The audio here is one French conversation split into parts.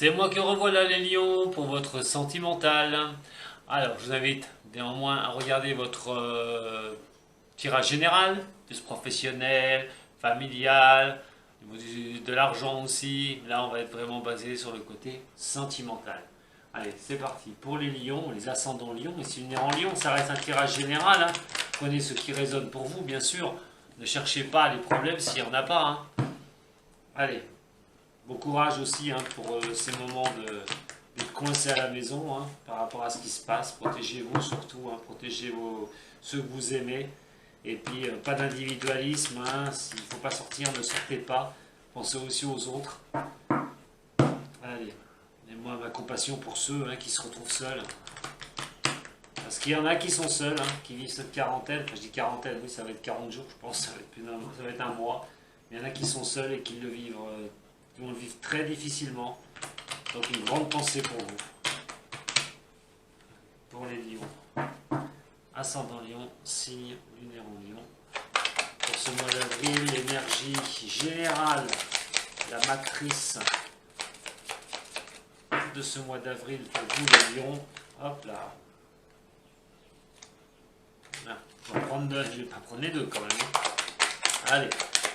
C'est moi qui revoilà les lions pour votre sentimental. Alors, je vous invite néanmoins à regarder votre tirage général, plus professionnel, familial, de l'argent aussi. Là, on va être vraiment basé sur le côté sentimental. Allez, c'est parti. Pour les lions, les ascendants lions, et si vous venez en lion, ça reste un tirage général. Hein. Prenez ce qui résonne pour vous, bien sûr. Ne cherchez pas les problèmes s'il n'y en a pas. Hein. Allez, bon courage aussi hein, pour ces moments d'être coincé à la maison hein, par rapport à ce qui se passe. Protégez-vous surtout, hein, protégez ceux que vous aimez. Et puis pas d'individualisme, hein, s'il ne faut pas sortir, ne sortez pas. Pensez aussi aux autres. Allez, et moi ma compassion pour ceux hein, qui se retrouvent seuls. Parce qu'il y en a qui sont seuls, hein, qui vivent cette quarantaine. Enfin, je dis quarantaine, oui, ça va être 40 jours, je pense, ça va être un mois. Il y en a qui sont seuls et qui le vivent. Qui vont le vivre très difficilement. Donc une grande pensée pour vous. Pour les lions. Ascendant lion, signe lunaire en lion. Pour ce mois d'avril, l'énergie générale, la matrice de ce mois d'avril pour vous les lions. Hop là. Ah, je vais pas prendre les deux quand même. Hein. Allez.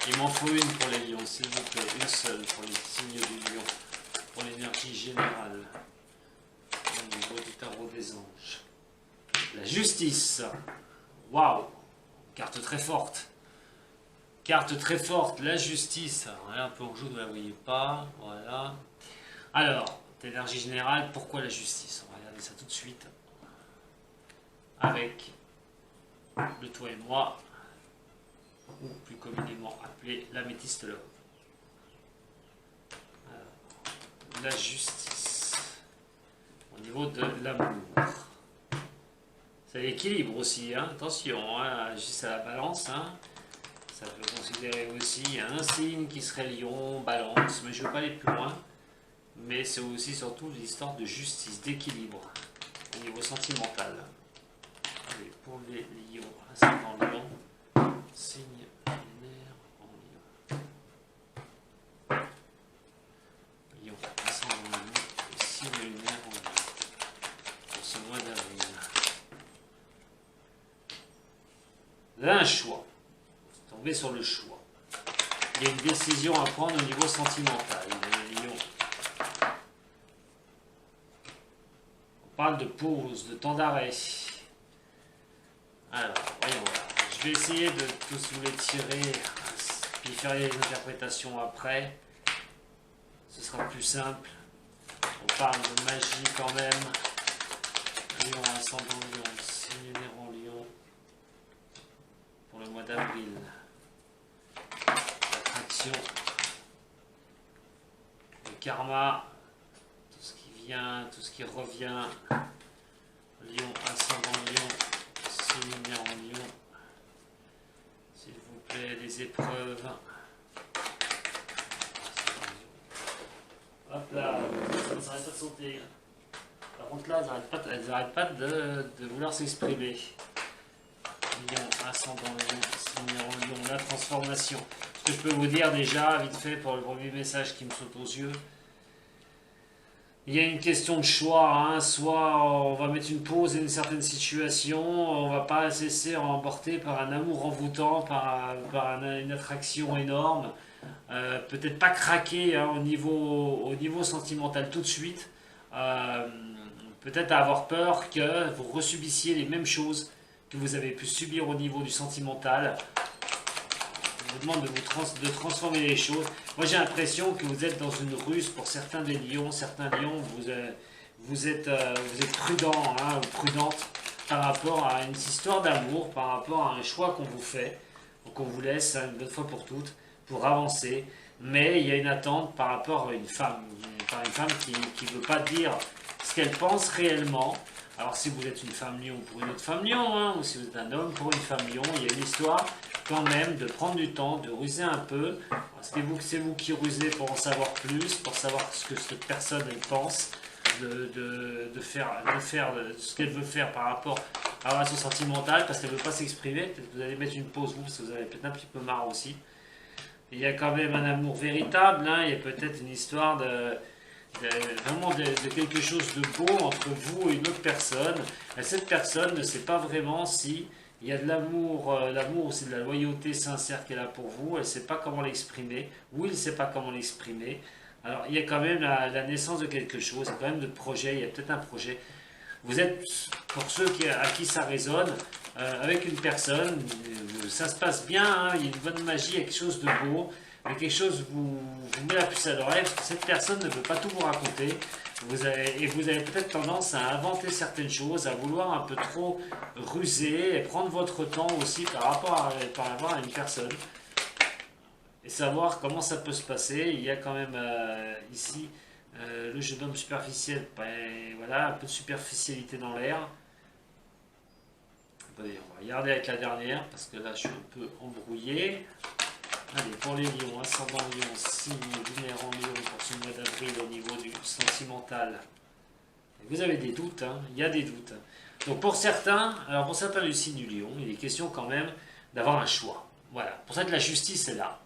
Il m'en faut une pour les lions, s'il vous plaît, une seule pour les signes du lion, pour l'énergie générale, au niveau du tarot des anges. La justice, waouh, carte très forte, la justice. Alors là, un peu en jaune, vous ne la voyez pas, voilà. Alors, l'énergie générale, pourquoi la justice? On va regarder ça tout de suite, avec le toi et moi. Ou plus communément appelé l'améthyste love. Alors, la justice au niveau de l'amour. C'est l'équilibre aussi, hein. Attention, hein, juste à la balance. Hein. Ça peut considérer aussi un signe qui serait lion, balance, mais je ne veux pas aller plus loin. Mais c'est aussi surtout l'histoire de justice, d'équilibre au niveau sentimental. Allez, pour les lions, ascendant lion. Signe lunaire en lion. Lion, ascendant lion, signe lunaire en lion. Pour ce mois d'avril. Vous avez un choix. Vous tombez sur le choix. Il y a une décision à prendre au niveau sentimental. Les lions. On parle de pause, de temps d'arrêt. Alors, voyons voir. Je vais essayer de tous vous les tirer, puis faire les interprétations après. Ce sera plus simple. On parle de magie quand même. Lion, ascendant lion, signe lunaire en lion. Pour le mois d'avril. L'attraction. Le karma. Tout ce qui vient, tout ce qui revient. Lion, ascendant lion, signe lunaire en lion. S'il vous plaît, les épreuves. Hop là, ça ne s'arrête pas de sauter. Par contre là, elles n'arrêtent pas de vouloir s'exprimer. Lion, ascendant lion, signe en lion, la transformation. Ce que je peux vous dire déjà, vite fait, pour le premier message qui me saute aux yeux. Il y a une question de choix, hein. Soit on va mettre une pause à une certaine situation, on va pas se laisser emporter par un amour envoûtant, par une attraction énorme, peut-être pas craquer hein, au niveau sentimental tout de suite, peut-être avoir peur que vous resubissiez les mêmes choses que vous avez pu subir au niveau du sentimental. Je vous demande de transformer les choses. Moi j'ai l'impression que vous êtes dans une ruse pour certains des lions. Certains lions, vous êtes prudent hein, ou prudente par rapport à une histoire d'amour, par rapport à un choix qu'on vous fait, qu'on vous laisse hein, une bonne fois pour toutes, pour avancer. Mais il y a une attente par rapport à une femme. Une femme qui ne veut pas dire ce qu'elle pense réellement. Alors si vous êtes une femme lion pour une autre femme lion, hein, ou si vous êtes un homme pour une femme lion, il y a une histoire quand même de prendre du temps, de ruser un peu. C'est vous qui rusez pour en savoir plus, pour savoir ce que cette personne elle pense, de faire ce qu'elle veut faire par rapport à la relation sentimentale, parce qu'elle ne veut pas s'exprimer. Peut-être que vous allez mettre une pause vous, parce que vous avez peut-être un petit peu marre aussi. Il y a quand même un amour véritable, hein, il y a peut-être une histoire vraiment de quelque chose de beau entre vous et une autre personne. Et cette personne ne sait pas vraiment si il y a de l'amour, l'amour c'est de la loyauté sincère qu'elle a pour vous, elle ne sait pas comment l'exprimer, ou il ne sait pas comment l'exprimer. Alors il y a quand même la naissance de quelque chose, il y a quand même de projets, il y a peut-être un projet. Vous êtes, pour ceux à qui ça résonne, avec une personne, ça se passe bien, hein, il y a une bonne magie, il y a quelque chose de beau, mais quelque chose vous met la puce à l'oreille, parce que cette personne ne veut pas tout vous raconter, et vous avez peut-être tendance à inventer certaines choses, à vouloir un peu trop ruser, et prendre votre temps aussi par rapport à une personne, et savoir comment ça peut se passer. Il y a quand même ici le jeune homme superficiel, ben, voilà, un peu de superficialité dans l'air. On va regarder avec la dernière, parce que là je suis un peu embrouillé. Allez, pour les lions, ascendant lion, signe lunaire en lion pour ce mois d'avril au niveau du sentimental. Vous avez des doutes, hein, il y a des doutes. Donc pour certains, alors pour certains du signe du lion, il est question quand même d'avoir un choix. Voilà, pour ça que la justice est là.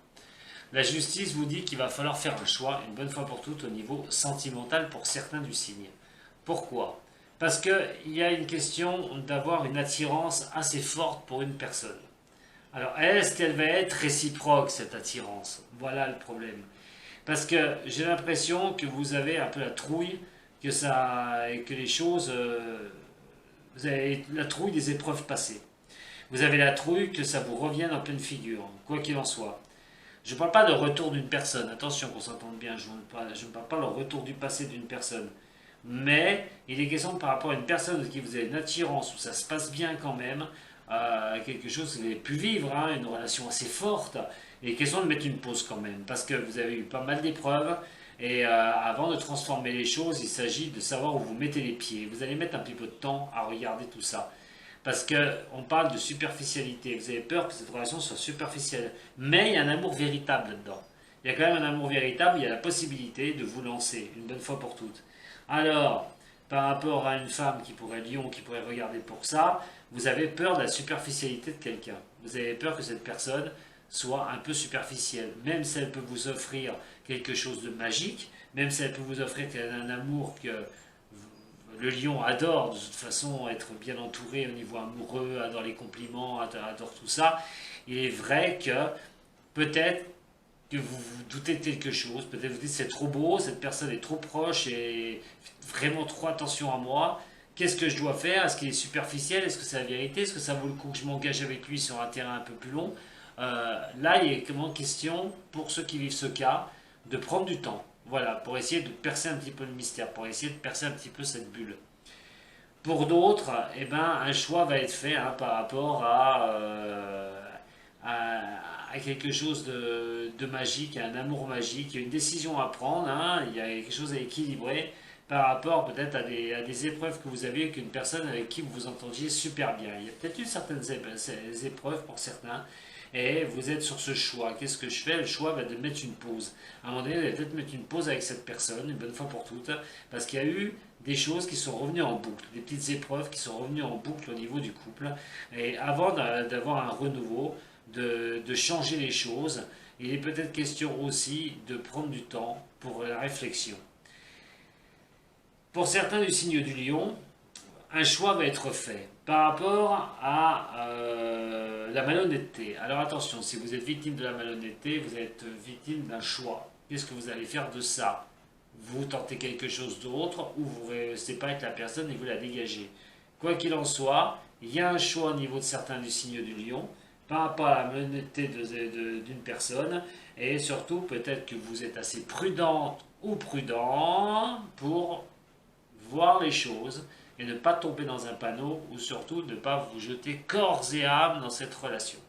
La justice vous dit qu'il va falloir faire un choix, une bonne fois pour toutes, au niveau sentimental pour certains du signe. Pourquoi? Parce qu'il y a une question d'avoir une attirance assez forte pour une personne. Alors, est-ce qu'elle va être réciproque, cette attirance? Voilà le problème. Parce que j'ai l'impression que vous avez un peu la trouille, que les choses... vous avez la trouille des épreuves passées. Vous avez la trouille que ça vous revienne en pleine figure, quoi qu'il en soit. Je ne parle pas de retour d'une personne, attention qu'on s'entende bien, je ne parle pas le retour du passé d'une personne. Mais il est question par rapport à une personne qui vous a une attirance, où ça se passe bien quand même, quelque chose que vous avez pu vivre, hein, une relation assez forte, et question de mettre une pause quand même, parce que vous avez eu pas mal d'épreuves, et avant de transformer les choses, il s'agit de savoir où vous mettez les pieds. Vous allez mettre un petit peu de temps à regarder tout ça. Parce qu'on parle de superficialité. Vous avez peur que cette relation soit superficielle. Mais il y a un amour véritable là-dedans. Il y a quand même un amour véritable, il y a la possibilité de vous lancer, une bonne fois pour toutes. Alors, par rapport à une femme qui pourrait, lion, qui pourrait regarder pour ça, vous avez peur de la superficialité de quelqu'un. Vous avez peur que cette personne soit un peu superficielle. Même si elle peut vous offrir quelque chose de magique, même si elle peut vous offrir un amour que le lion adore de toute façon être bien entouré au niveau amoureux, adore les compliments, adore tout ça. Il est vrai que peut-être que vous vous doutez de quelque chose, peut-être vous dites c'est trop beau, cette personne est trop proche et vraiment trop attention à moi. Qu'est-ce que je dois faire? Est-ce qu'il est superficiel? Est-ce que c'est la vérité? Est-ce que ça vaut le coup que je m'engage avec lui sur un terrain un peu plus long? Là, il est comment question, pour ceux qui vivent ce cas, de prendre du temps. Voilà, pour essayer de percer un petit peu le mystère, pour essayer de percer un petit peu cette bulle. Pour d'autres, eh ben, un choix va être fait, hein, par rapport à quelque chose de magique, à un amour magique. Il y a une décision à prendre, hein, il y a quelque chose à équilibrer par rapport peut-être à des épreuves que vous avez avec une personne avec qui vous vous entendiez super bien. Il y a peut-être eu certaines épreuves pour certains, et vous êtes sur ce choix. Qu'est-ce que je fais? Le choix va de mettre une pause. À un moment donné, vous allez peut-être mettre une pause avec cette personne, une bonne fois pour toutes, parce qu'il y a eu des choses qui sont revenues en boucle, des petites épreuves qui sont revenues en boucle au niveau du couple. Et avant d'avoir un renouveau, de changer les choses, il est peut-être question aussi de prendre du temps pour la réflexion. Pour certains du signe du lion, un choix va être fait par rapport à la malhonnêteté. Alors attention, si vous êtes victime de la malhonnêteté, vous êtes victime d'un choix. Qu'est-ce que vous allez faire de ça? Vous tentez quelque chose d'autre ou vous ne restez pas avec la personne et vous la dégagez. Quoi qu'il en soit, il y a un choix au niveau de certains du signe du lion par rapport à la malhonnêteté d'une personne, et surtout peut-être que vous êtes assez prudente ou prudent pour voir les choses et ne pas tomber dans un panneau, ou surtout ne pas vous jeter corps et âme dans cette relation.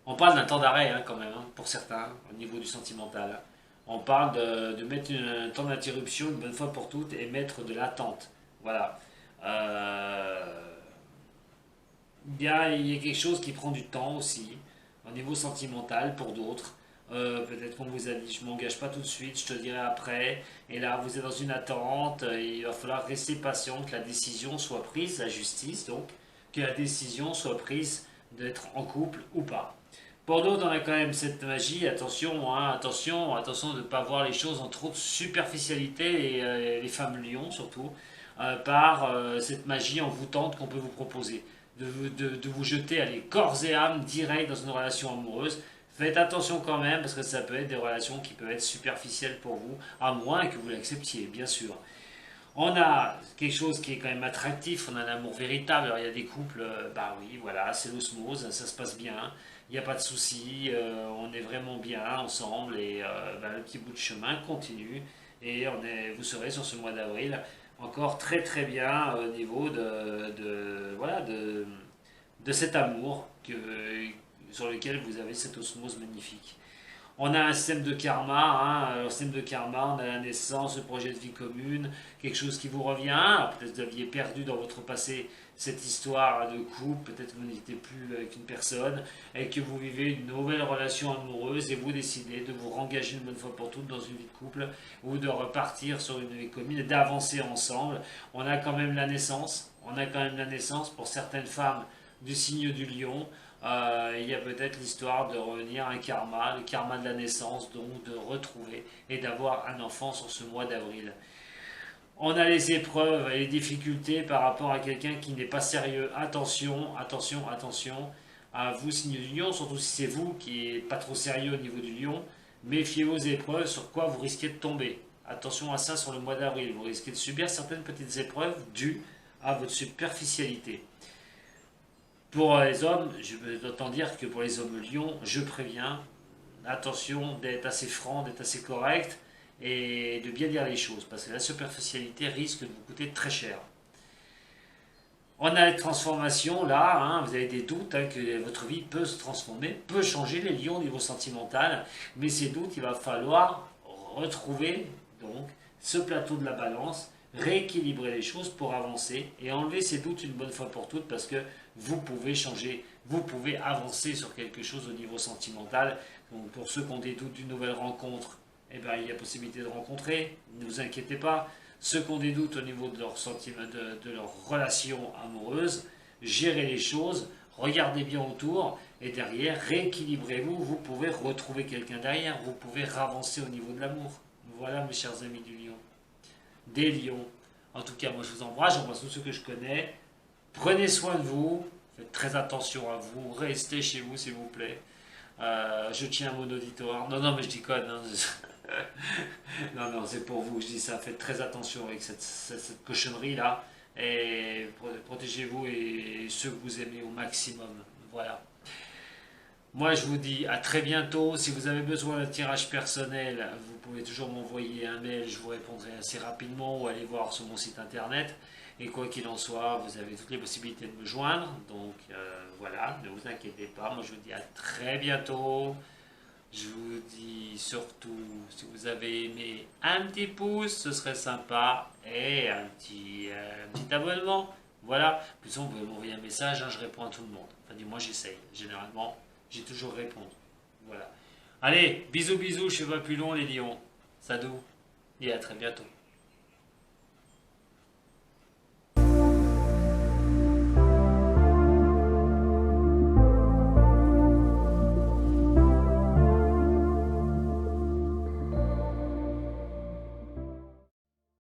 On parle d'un temps d'arrêt, hein, quand même, hein, pour certains, au niveau du sentimental. On parle de mettre un temps d'interruption une bonne fois pour toutes et mettre de l'attente. Voilà. Il y a quelque chose qui prend du temps aussi, au niveau sentimental pour d'autres. Peut-être qu'on vous a dit je m'engage pas tout de suite, je te dirai après. Et là, vous êtes dans une attente, il va falloir rester patient, que la décision soit prise, la justice donc, que la décision soit prise d'être en couple ou pas. Pour d'autres, on a quand même cette magie, attention, hein, attention de ne pas voir les choses en trop de superficialité, et les femmes lions surtout, par cette magie envoûtante qu'on peut vous proposer. De vous jeter, allez, corps et âme direct dans une relation amoureuse. Faites attention quand même, parce que ça peut être des relations qui peuvent être superficielles pour vous, à moins que vous l'acceptiez, bien sûr. On a quelque chose qui est quand même attractif, on a un amour véritable. Alors il y a des couples, bah oui, voilà, c'est l'osmose, ça se passe bien, il n'y a pas de souci, on est vraiment bien ensemble et bah, le petit bout de chemin continue et vous serez sur ce mois d'avril encore très très bien au niveau voilà, de cet amour sur lequel vous avez cette osmose magnifique. On a un système de karma, hein, un système de karma, on a la naissance, le projet de vie commune, quelque chose qui vous revient. Peut-être que vous aviez perdu dans votre passé cette histoire de couple, peut-être que vous n'étiez plus avec une personne et que vous vivez une nouvelle relation amoureuse et vous décidez de vous rengager une bonne fois pour toutes dans une vie de couple ou de repartir sur une vie commune et d'avancer ensemble. On a quand même la naissance, pour certaines femmes du signe du lion. Il y a peut-être l'histoire de revenir à un karma, le karma de la naissance, donc de retrouver et d'avoir un enfant sur ce mois d'avril. On a les épreuves et les difficultés par rapport à quelqu'un qui n'est pas sérieux. Attention, attention, attention à vous, signe du lion, surtout si c'est vous qui n'êtes pas trop sérieux au niveau du lion. Méfiez-vous aux épreuves sur quoi vous risquez de tomber. Attention à ça sur le mois d'avril. Vous risquez de subir certaines petites épreuves dues à votre superficialité. Pour les hommes, je peux autant dire que pour les hommes lions, je préviens, attention d'être assez franc, d'être assez correct et de bien dire les choses, parce que la superficialité risque de vous coûter très cher. On a les transformations là, hein, vous avez des doutes que votre vie peut se transformer, peut changer les lions au niveau sentimental, mais ces doutes, il va falloir retrouver donc ce plateau de la balance, rééquilibrer les choses pour avancer et enlever ces doutes une bonne fois pour toutes parce que vous pouvez changer, vous pouvez avancer sur quelque chose au niveau sentimental. Donc pour ceux qui ont des doutes d'une nouvelle rencontre, eh ben, il y a possibilité de rencontrer, ne vous inquiétez pas. Ceux qui ont des doutes au niveau de leur relation amoureuse, gérez les choses, regardez bien autour et derrière, rééquilibrez-vous, vous pouvez retrouver quelqu'un derrière, vous pouvez avancer au niveau de l'amour. Voilà mes chers amis du lion. Des lions. En tout cas, moi je vous embrasse, j'embrasse tous ceux que je connais. Prenez soin de vous, faites très attention à vous, restez chez vous s'il vous plaît. Je tiens mon auditoire. Non, mais je déconne. Hein. Non, c'est pour vous, je dis ça. Faites très attention avec cette cochonnerie là. Et protégez-vous et ceux que vous aimez au maximum. Voilà. Moi, je vous dis à très bientôt. Si vous avez besoin d'un tirage personnel, vous pouvez toujours m'envoyer un mail. Je vous répondrai assez rapidement ou aller voir sur mon site internet. Et quoi qu'il en soit, vous avez toutes les possibilités de me joindre. Donc voilà, ne vous inquiétez pas. Moi, je vous dis à très bientôt. Je vous dis surtout, si vous avez aimé, un petit pouce, ce serait sympa. Et un petit abonnement. Voilà. Plus vous pouvez m'envoyer un message, je réponds à tout le monde. Enfin, du moins, j'essaye. Généralement, j'ai toujours répondre. Voilà. Allez, bisous, je ne fais pas plus long les lions. Sadou. Et à très bientôt.